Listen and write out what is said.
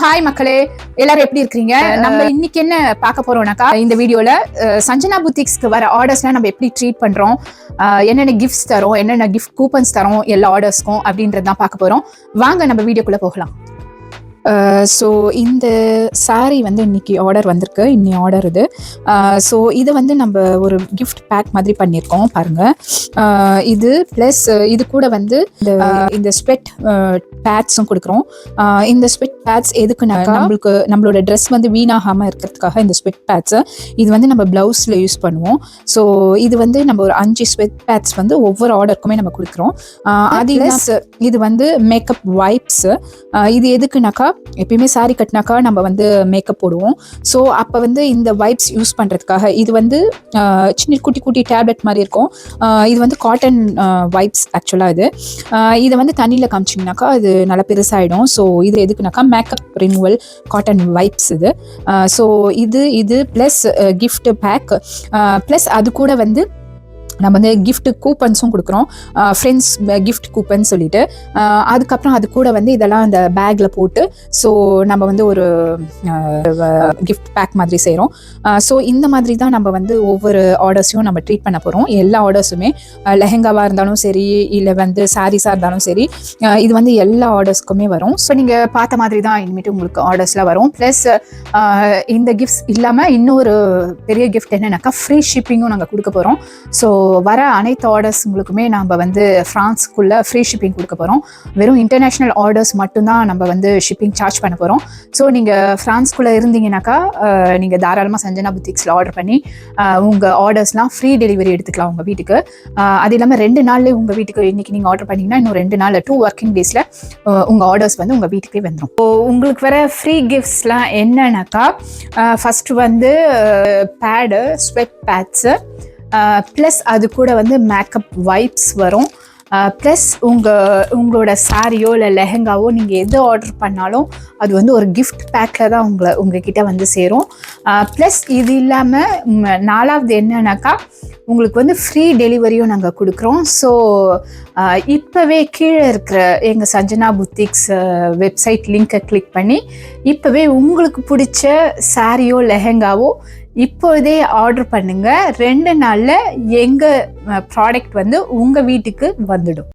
Hi மக்களே, எல்லாரும் எப்படி இருக்கீங்க? நம்ம இன்னைக்கு என்ன பார்க்க போறோம்னாக்கா, இந்த வீடியோல சஞ்சனா புத்திக்ஸ்க்கு வர ஆர்டர்ஸ்லாம் நம்ம எப்படி ட்ரீட் பண்றோம், என்னென்ன கிஃப்ட்ஸ் தரோம், என்னென்ன கிஃப்ட் கூப்பன்ஸ் தரோம் எல்லா ஆர்டர்ஸ்க்கும் அப்படின்றது தான் பார்க்க போறோம். வாங்க நம்ம வீடியோக்குள்ள போகலாம். ஸோ இந்த சாரீ வந்து இன்னைக்கு ஆர்டர் வந்திருக்கு. இன்னி ஆர்டர் இது. ஸோ இதை வந்து நம்ம ஒரு கிஃப்ட் பேக் மாதிரி பண்ணியிருக்கோம் பாருங்கள். இது ப்ளஸ் இது கூட வந்து இந்த ஸ்வெட் பேட்ஸும் கொடுக்குறோம். இந்த ஸ்வெட் பேட்ஸ் எதுக்குனாக்கா நம்மளோட ட்ரெஸ் வந்து வீணாகாமல் இருக்கிறதுக்காக இந்த ஸ்வெட் பேட்ஸு இது வந்து நம்ம ப்ளவுஸில் யூஸ் பண்ணுவோம். ஸோ இது வந்து நம்ம ஒரு 5 ஸ்வெட் பேட்ஸ் வந்து ஒவ்வொரு ஆர்டருக்குமே நம்ம கொடுக்குறோம். அது இது வந்து மேக்கப் வைப்ஸு. இது எதுக்குனாக்கா எப்பயுமே சாரி கட்டினாக்கா நம்ம வந்து மேக்கப் போடுவோம். ஸோ அப்போ வந்து இந்த வைப்ஸ் யூஸ் பண்ணுறதுக்காக இது வந்து சின்ன குட்டி குட்டி டேப்லெட் மாதிரி இருக்கும். இது வந்து காட்டன் வைப்ஸ் ஆக்சுவலாக. இதை வந்து தண்ணியில் காமிச்சிங்கனாக்கா அது நல்லா பெருசாகிடும். ஸோ இது எதுக்குனாக்கா மேக்கப் ரிமூவல் காட்டன் வைப்ஸ் இது. ஸோ இது ப்ளஸ் கிஃப்ட் பேக் ப்ளஸ் அது கூட வந்து நம்ம வந்து கிஃப்ட் கூப்பன்ஸும் கொடுக்குறோம். ஃப்ரெண்ட்ஸ் கிஃப்ட் கூப்பன் சொல்லிட்டு அதுக்கப்புறம் அது கூட வந்து இதெல்லாம் அந்த பேக்கில் போட்டு ஸோ நம்ம வந்து ஒரு கிஃப்ட் பேக் மாதிரி செய்கிறோம். ஸோ இந்த மாதிரி தான் நம்ம வந்து ஒவ்வொரு ஆர்டர்ஸையும் நம்ம ட்ரீட் பண்ண போகிறோம். எல்லா ஆர்டர்ஸுமே லெஹெங்காவாக இருந்தாலும் சரி, இல்லை வந்து சாரீஸாக இருந்தாலும் சரி, இது வந்து எல்லா ஆர்டர்ஸ்க்குமே வரும். ஸோ நீங்கள் பார்த்த மாதிரி தான் இனிமேட்டு உங்களுக்கு ஆர்டர்ஸ்லாம் வரும். ப்ளஸ் இந்த கிஃப்ட்ஸ் இல்லாமல் இன்னொரு பெரிய கிஃப்ட் என்னன்னாக்கா ஃப்ரீ ஷிப்பிங்கும் நாங்கள் கொடுக்க போகிறோம். ஸோ வர அனைத்து ஆர்டர்ஸுங்களுக்குமே நம்ம வந்து ஃப்ரான்ஸ்க்குள்ளே ஃப்ரீ ஷிப்பிங் கொடுக்க போகிறோம். வெறும் இன்டர்நேஷ்னல் ஆர்டர்ஸ் மட்டும்தான் நம்ம வந்து ஷிப்பிங் சார்ஜ் பண்ண போகிறோம். ஸோ நீங்கள் ஃப்ரான்ஸ்குள்ளே இருந்தீங்கன்னாக்கா நீங்கள் தாராளமாக சஞ்சனா புத்திக்ஸில் ஆர்டர் பண்ணி உங்கள் ஆர்டர்ஸ்லாம் ஃப்ரீ டெலிவரி எடுத்துக்கலாம் உங்கள் வீட்டுக்கு. அது இல்லாமல் 2 நாள்லேயே உங்கள் வீட்டுக்கு இன்றைக்கி நீங்கள் ஆர்டர் பண்ணிங்கன்னா இன்னும் 2 நாள் 2 ஒர்க்கிங் டேஸில் உங்கள் ஆர்டர்ஸ் வந்து உங்கள் வீட்டுக்கே வந்துடும். ஸோ உங்களுக்கு வர ஃப்ரீ கிஃப்ட்ஸ்லாம் என்னன்னாக்கா, ஃபஸ்ட்டு வந்து பேடு, ஸ்வெட் பேட்ஸு, ப்ளஸ் அது கூட வந்து மேக்கப் வைப்ஸ் வரும். ப்ளஸ் உங்களோட சாரியோ இல்லை லெஹெங்காவோ நீங்கள் எது ஆர்டர் பண்ணாலும் அது வந்து ஒரு கிஃப்ட் பேக்கில் தான் உங்ககிட்ட வந்து சேரும். ப்ளஸ் இது இல்லாமல் 4வது என்னன்னாக்கா, உங்களுக்கு வந்து ஃப்ரீ டெலிவரியும் நாங்கள் கொடுக்குறோம். ஸோ இப்போவே கீழே இருக்கிற எங்கள் சஞ்சனா புத்திக்ஸ் வெப்சைட் லிங்கை கிளிக் பண்ணி இப்போவே உங்களுக்கு பிடிச்ச சாரியோ லெஹெங்காவோ இப்போதே ஆர்டர் பண்ணுங்கள். 2 நாளில் எங்கள் ப்ராடக்ட் வந்து உங்கள் வீட்டுக்கு வந்துடும்.